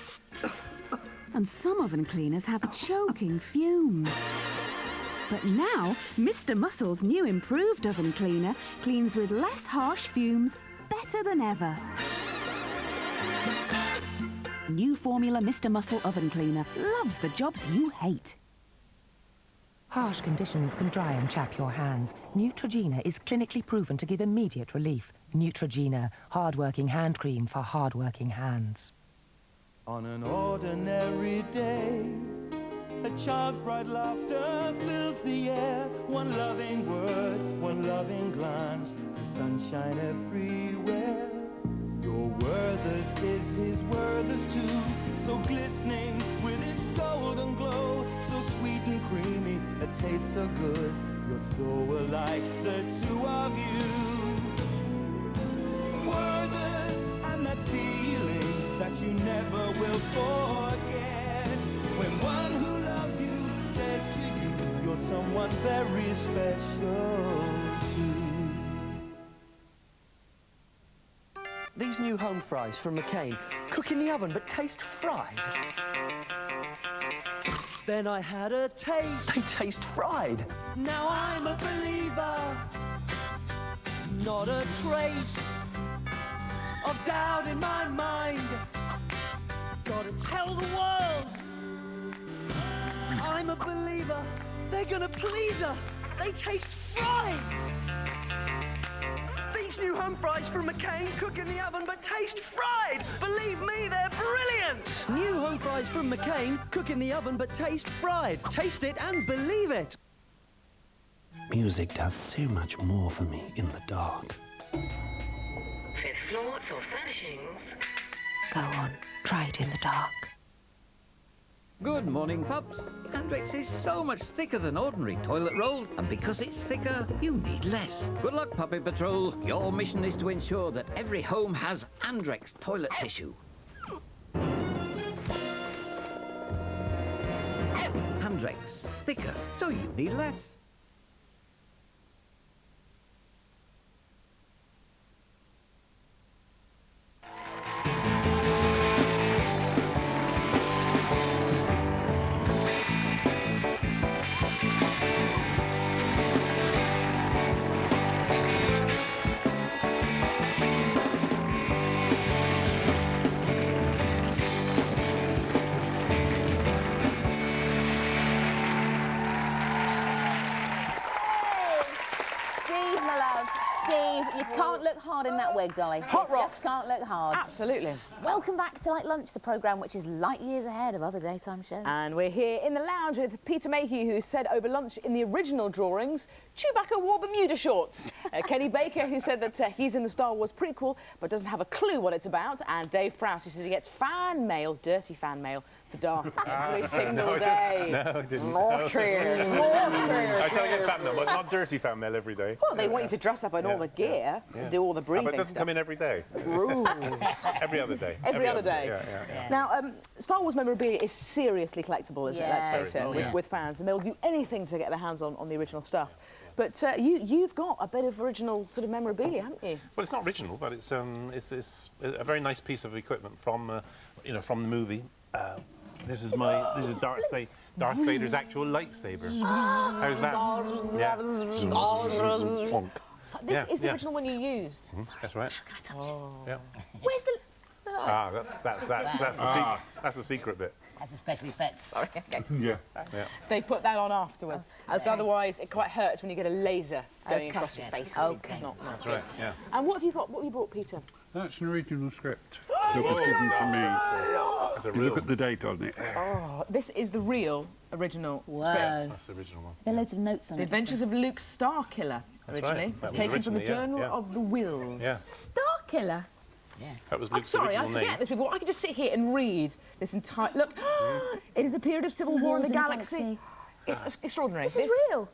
And some oven cleaners have choking fumes. But now, Mr. Muscle's new improved oven cleaner cleans with less harsh fumes, better than ever. New formula Mr. Muscle oven cleaner loves the jobs you hate. Harsh conditions can dry and chap your hands. Neutrogena is clinically proven to give immediate relief. Neutrogena, hard-working hand cream for hard-working hands. On an ordinary day, a child's bright laughter fills the air. One loving word, one loving glance, the sunshine everywhere. Your Werther's is his Werther's too, so glistening with its golden glow, so sweet and creamy, it tastes so good. You're so alike, the two of you. Werther's, and that feeling that you never will forget. When one who loves you says to you, you're someone very special too. These new home fries from McCain cook in the oven but taste fried. Then I had a taste. They taste fried. Now I'm a believer. Not a trace of doubt in my mind. Gotta tell the world I'm a believer. They're gonna please her. They taste fried. These new home fries from McCain cook in the oven but taste fried. Believe me, they're brilliant. New home fries from McCain cook in the oven but taste fried. Taste it and believe it. Music does so much more for me in the dark. Fifth floors or furnishings? Go on, try it in the dark. Good morning, pups. Andrex is so much thicker than ordinary toilet roll, and because it's thicker, you need less. Good luck, Puppy Patrol. Your mission is to ensure that every home has Andrex toilet tissue. Andrex, thicker, so you need less. You can't look hard in that wig, Dolly. Hot You rocks. just can't look hard. Absolutely. Welcome back to Light Lunch, the programme which is light years ahead of other daytime shows. And we're here in the lounge with Peter Mayhew, who said over lunch in the original drawings, Chewbacca wore Bermuda shorts. Kenny Baker, who said that he's in the Star Wars prequel, but doesn't have a clue what it's about. And Dave Prowse, who says he gets fan mail, dirty fan mail, for Darth every single day. No, I didn't. Naughty. I try to get fan mail, but not dirty fan mail every day. Well, they want you to dress up in all the gear and do all the breathing But it doesn't stuff. come in every day. True. Every other day. Every other day. Yeah. Now, Star Wars memorabilia is seriously collectible, isn't it? Let's face it, with fans. And they'll do anything to get their hands on the original stuff. But you've got a bit of original sort of memorabilia, haven't you? Well, it's not original, but it's a very nice piece of equipment from from the movie. This is Darth Vader's actual lightsaber. How's that? Yeah. So this is the original one you used. That's right. Can I touch it? Yeah. Where's the... That's the secret bit. That's a special effect. Sorry, okay. Yeah. They put that on afterwards. Okay. Otherwise, it quite hurts when you get a laser going across your face. Okay. It's not That's right. Yeah. And what have you got? What have you brought, Peter? That's an original script that was given to me. That's a Look at the date on it. Oh, this is the real original script. That's the original one. There are loads of notes on The it. Adventures of Luke Starkiller, That's originally. right. That It's was taken from the originally, Journal yeah. of the Wills. Yeah. Starkiller? That was I'm Luke's sorry, I original forget name. this before. I could just sit here and read this entire... Look, it is a period of civil war in the galaxy. It's extraordinary. This is real.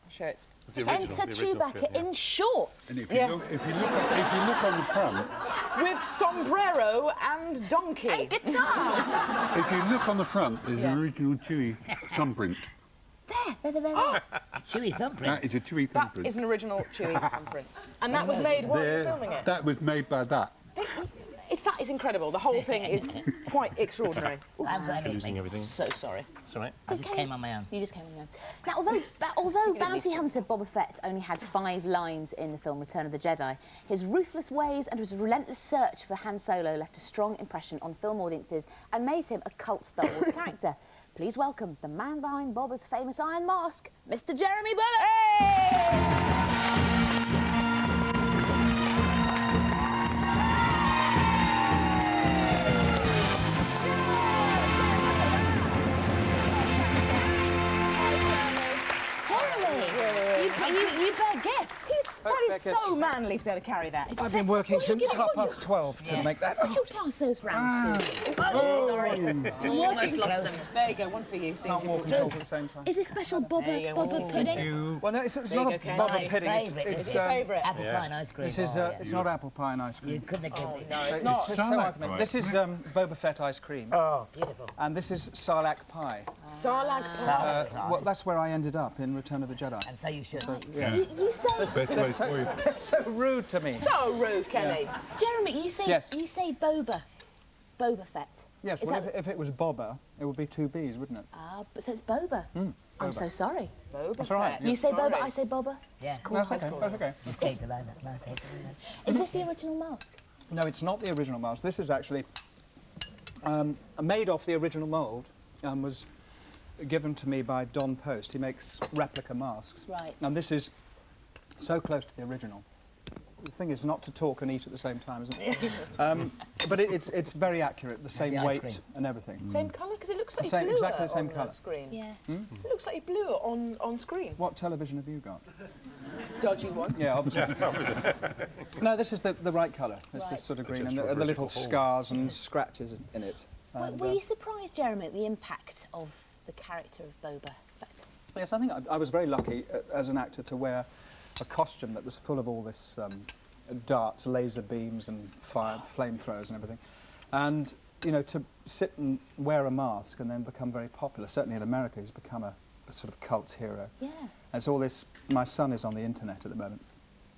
I'll show it. It's the original, Enter the original Chewbacca script, yeah. in shorts. And if you look on the front, With sombrero and donkey. And guitar. if you look on the front, there's an original Chewie thumbprint. There. A Chewie thumbprint. That is a Chewie That thumbprint. is an original Chewie thumbprint. And that was made while you were filming it. That was made by that. It's that is incredible. The whole thing is quite extraordinary. I'm losing everything. So sorry. It's all right. I just came on my own. You just came on your own. Now, although Bounty Hunter Boba Fett only had 5 lines in the film Return of the Jedi, his ruthless ways and his relentless search for Han Solo left a strong impression on film audiences and made him a cult Star Wars character. Please welcome the man behind Boba's famous Iron Mask, Mr. Jeremy Bullock. You bear gifts. That is so manly to be able to carry that. I've been working since 12:30 to make that. Would you pass those round, Susie? Oh, sorry. Almost lost them. There you go, one for you, Susie. Can't walk and talk at the same time. Is it special Boba pudding? Well, no, it's not a Boba pudding. It's favourite. Apple pie and ice cream. This is it's not apple pie and ice cream. You couldn't have given it. No, it's not. Sarlacc. This is Boba Fett ice cream. Oh, beautiful. And this is Sarlacc pie. Sarlacc pie. Well, that's where I ended up in Return of the Jedi. And so you should. Yeah. You say... They're so rude to me. So rude, Kelly. Yeah. Jeremy, you say Boba Fett. Yes, well, if it was Boba, it would be 2 B's, wouldn't it? But so it's Boba. I'm so sorry. Boba That's all right. You say Boba, I say Boba. Yeah. That's okay. That's okay. You say Delilah, I say Delilah. Is this the original mask? No, it's not the original mask. This is actually made off the original mould. Was given to me by Don Post. He makes replica masks. Right. And this is so close to the original. The thing is not to talk and eat at the same time, isn't it? But it's very accurate, the same weight and everything. Same colour? Because it looks like Same- he blew exactly it the same on colour. the screen. Yeah. It looks like he blew it on screen. What television have you got? Dodgy one. Yeah, obviously. No, this is the right colour. It's this sort of green, and the little scars and scratches in it. And, Were you surprised, Jeremy, at the impact of the character of Boba Fett? Yes, I think I was very lucky as an actor to wear a costume that was full of all this darts, laser beams and fire, flamethrowers and everything. And, you know, to sit and wear a mask and then become very popular, certainly in America, he's become a sort of cult hero. Yeah. And so all this, my son is on the internet at the moment.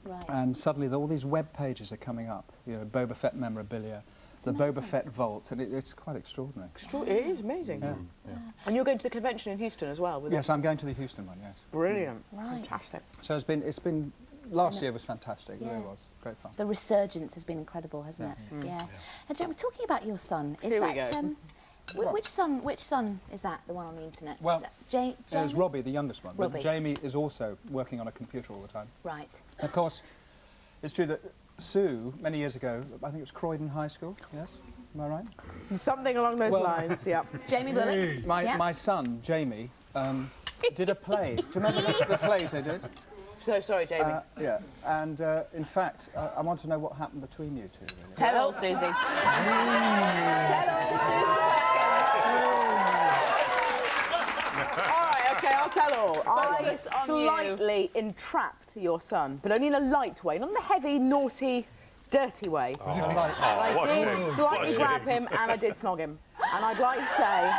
Right. And suddenly all these web pages are coming up, you know, Boba Fett memorabilia, the Boba Fett vault, and it's quite extraordinary. It is amazing. Yeah. And you're going to the convention in Houston as well? With Yes, I'm going to the Houston one, yes. Brilliant. Right. Fantastic. So it's been last year was fantastic, it really was. Great fun. The resurgence has been incredible, hasn't it? Yeah. And Jeremy, talking about your son, is Here we that go. which son is that? The one on the internet? Well, Is that Jamie? It's Robbie, the youngest one. Robbie. But Jamie is also working on a computer all the time. Right. Of course, it's true that Sue, many years ago, I think it was Croydon High School, yes? Am I right? Something along those lines, yeah. Jamie Bullock? My son, Jamie, did a play. Do you remember the plays they did? So sorry, Jamie. Yeah, and in fact, I want to know what happened between you two, really. Tell all, Susie. Tell all, Susie. All right, okay, I'll tell all. I Focus on slightly entrapped your son, but only in a light way, not in a heavy, naughty, dirty way. I did slightly grab him and I did snog him. And I'd like to say...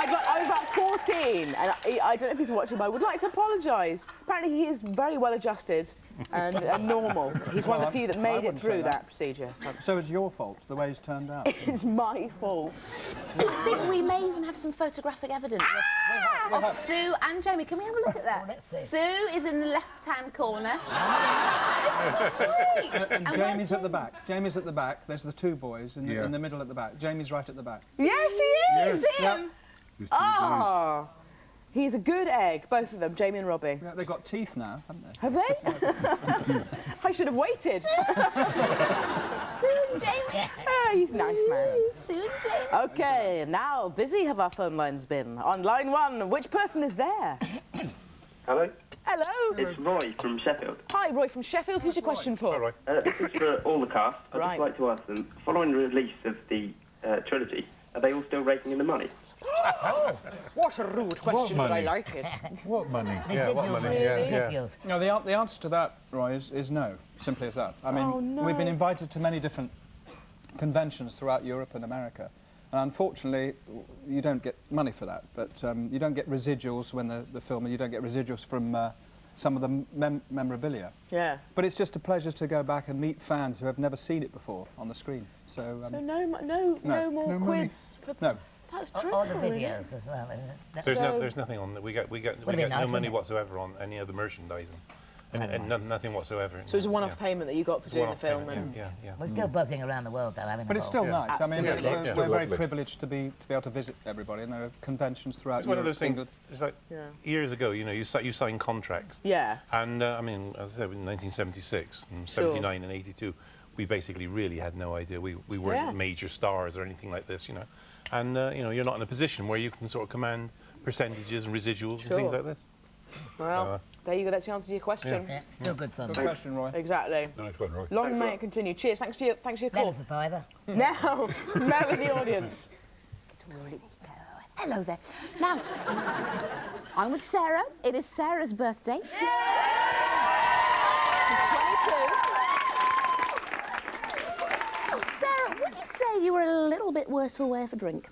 I was about 14, and I don't know if he's watching, but I would like to apologise. Apparently he is very well adjusted and normal. He's one of the few that made it through that procedure. So it's your fault, the way he's turned out? It's my fault. I think we may even have some photographic evidence of Sue and Jamie. Can we have a look at that? Sue is in the left-hand corner. Sweet. And Jamie's at the back. Jamie's at the back. There's the 2 boys in the middle at the back. Jamie's right at the back. Yes, he is! Yes. Him! Oh! He's a good egg, both of them, Jamie and Robbie. Yeah, they've got teeth now, haven't they? Have they? I should have waited. Sue and Jamie. He's a nice man. Sue and Jamie. OK, now busy have our phone lines been. On line 1, which person is there? Hello? Hello? It's Roy from Sheffield. Hi, Roy from Sheffield. Who's your question for? Roy. This is for all the cast. I'd just like to ask them, following the release of the trilogy, are they all still raking in the money? What a rude question, but I like it. What money? Yeah, what money? Yeah. No, the answer to that, Roy, is no. Simply as that. I mean, we've been invited to many different conventions throughout Europe and America. And unfortunately, you don't get money for that. But you don't get residuals when the film, and you don't get residuals from some of the memorabilia. Yeah. But it's just a pleasure to go back and meet fans who have never seen it before on the screen. So, so no more quids. No. That's All the videos as well. There's nothing on that. We get no money whatsoever on any of the merchandising. And nothing whatsoever. So it was a one-off payment that you got for doing the film. Yeah. We're still buzzing around the world, though, having But it's still nice. I mean, we're very lovely. privileged to be able to visit everybody, and there are conventions throughout It's one of Europe, those things. England. It's like years ago, you know, you sign contracts. Yeah. And I mean, as I said, in 1976, and 79, and 82, we basically really had no idea. We weren't major stars or anything like this, you know. And you know, you're not in a position where you can sort of command percentages and residuals and things like this. Well, there you go. That's the answer to your question. Yeah, still good fun. Good question, Roy. Exactly. Nice one, Roy. Long may it continue. Cheers. Thanks for your call. That is a fiver. Now, Mel in the audience. It's really... Hello there. Now, I'm with Sarah. It is Sarah's birthday. She's 22. Sarah, would you say you were a little bit worse for wear for drink?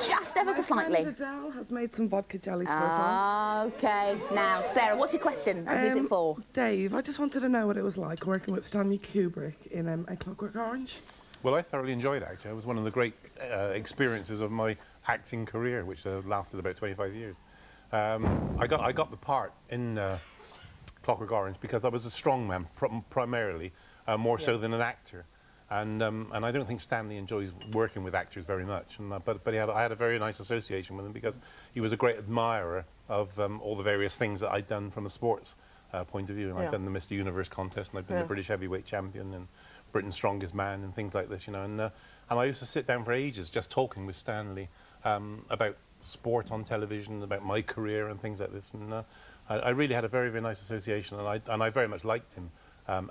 Just ever so slightly. Adele has made some vodka jellies for us all. OK. Now, Sarah, what's your question and who's it for? Dave, I just wanted to know what it was like working with Stanley Kubrick in A Clockwork Orange. Well, I thoroughly enjoyed it, actually. It was one of the great experiences of my acting career, which lasted about 25 years. I got the part in Clockwork Orange because I was a strongman, primarily, more so than an actor. And I don't think Stanley enjoys working with actors very much. But I had a very nice association with him because he was a great admirer of all the various things that I'd done from a sports point of view. And I've done the Mr. Universe contest, and I've been the British heavyweight champion, and Britain's Strongest Man, and things like this, you know. And I used to sit down for ages just talking with Stanley about sport on television, about my career and things like this. And I really had a very, very nice association, and I very much liked him.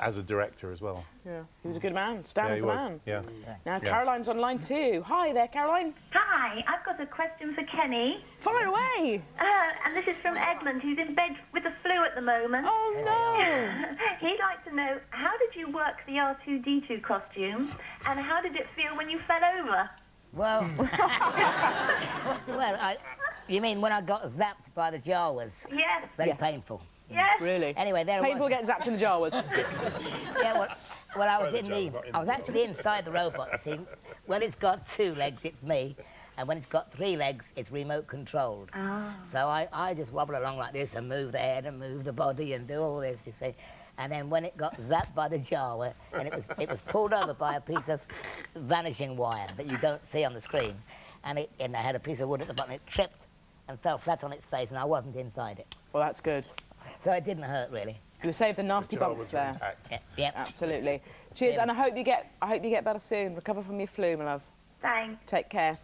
As a director as well. Yeah, he was a good man. Stan's the man. Yeah. Now, Caroline's on line 2. Hi there, Caroline. Hi, I've got a question for Kenny. Fire away. And this is from Edmund, who's in bed with the flu at the moment. Oh, no. He'd like to know, how did you work the R2-D2 costume, and how did it feel when you fell over? Well, you mean when I got zapped by the Jawas? Yes. Very painful. Yes. Really? Anyway, there People was... get zapped in the Jawas. Yeah, well, I was actually inside the robot, you see. When it's got 2 legs, it's me. And when it's got 3 legs, it's remote controlled. Oh. So I just wobble along like this and move the head and move the body and do all this, you see. And then when it got zapped by the Jawa, and it was pulled over by a piece of vanishing wire that you don't see on the screen, and it had a piece of wood at the bottom, it tripped and fell flat on its face, and I wasn't inside it. Well, that's good. So it didn't hurt, really. You saved a nasty bump there. Yep. Absolutely. Cheers, and I hope you get better soon. Recover from your flu, my love. Thanks. Take care.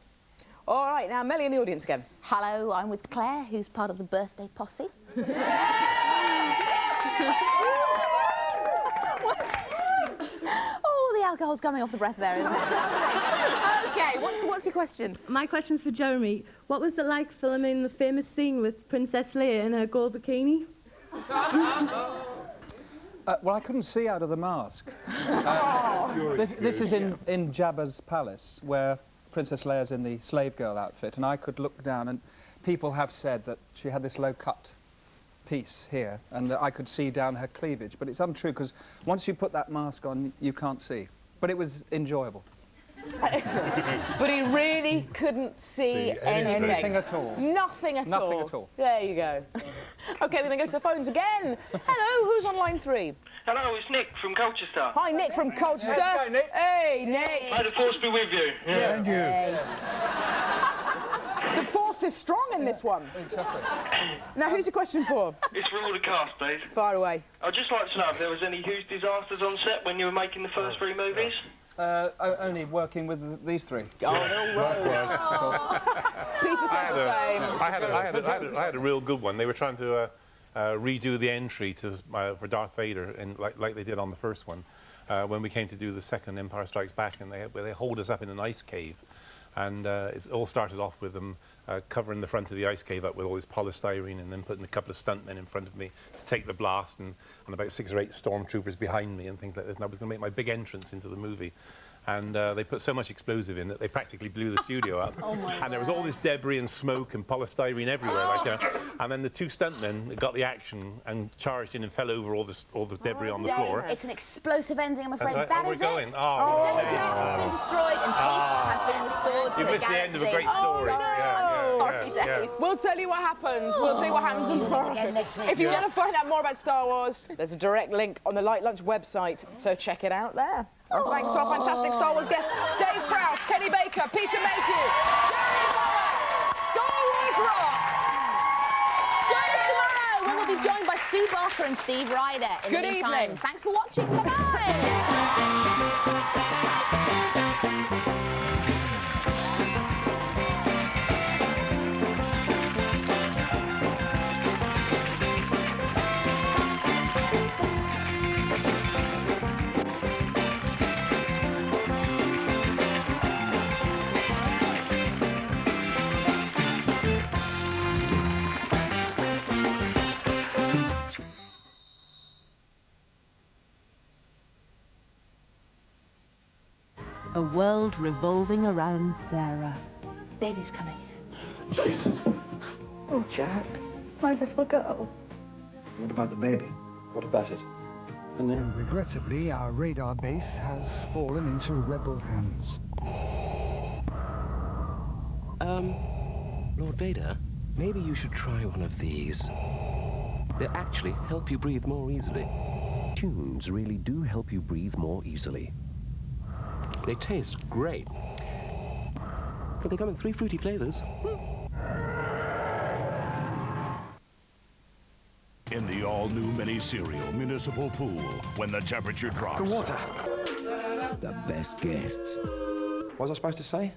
All right, now Melly in the audience again. Hello, I'm with Claire, who's part of the birthday posse. Oh, the alcohol's coming off the breath there, isn't it? OK, what's your question? My question's for Jeremy. What was it like filming the famous scene with Princess Leia in her gold bikini? Well, I couldn't see out of the mask. This is in Jabba's palace, where Princess Leia's in the slave girl outfit, and I could look down, and people have said that she had this low-cut piece here, and that I could see down her cleavage, but it's untrue, because once you put that mask on, you can't see. But it was enjoyable. But he really couldn't see anything. Anything at all. Nothing at all. Nothing at all. There you go. OK, we're going to go to the phones again. Hello, who's on line 3? Hello, it's Nick from Colchester. Hi, Nick from Colchester. Let's go, Nick. Hey, Nick. May the force be with you. Yeah. And you. Hey. The force is strong in this one. Exactly. Now, who's your question for? It's for all the cast, please. Fire away. I'd just like to know if there was any huge disasters on set when you were making the first 3 movies. Only working with these 3. Oh, no. Peter's the same. I had a real good one. They were trying to redo the entry for Darth Vader, like they did on the first one, when we came to do the second Empire Strikes Back, and they hold us up in an ice cave. And it all started off with them covering the front of the ice cave up with all this polystyrene, and then putting a couple of stuntmen in front of me to take the blast, and about 6 or 8 stormtroopers behind me and things like this. And I was going to make my big entrance into the movie. and they put so much explosive in that they practically blew the studio up. Oh my and there was all this debris and smoke and polystyrene everywhere. And then the two stuntmen got the action and charged in and fell over all the debris on the floor. It's an explosive ending, I'm afraid. Right. That We're is going. it. Oh, the Death Star has been destroyed and peace has been restored to You the missed the galaxy. end of a great story. Sorry, Dave. We'll tell you what happens. We'll tell you what happens tomorrow. If you want to find out more about Star Wars, there's a direct link on the Light Lunch website, so check it out there. And thanks to our fantastic Star Wars guests, Dave Prowse, Kenny Baker, Peter Mayhew, Jerry Bowen. Star Wars rocks! Join us tomorrow when we'll be joined by Sue Barker and Steve Ryder. In Good the meantime, evening. thanks for watching. Bye-bye. A world revolving around Sarah. Baby's coming. Jesus. Oh, Jack, my little girl. What about the baby? What about it? And then, regrettably, our radar base has fallen into rebel hands. Lord Vader, maybe you should try one of these. They actually help you breathe more easily. Tunes really do help you breathe more easily. They taste great. But they come in 3 fruity flavors. In the all-new mini-serial Municipal Pool, when the temperature drops... The water. The best guests. What was I supposed to say?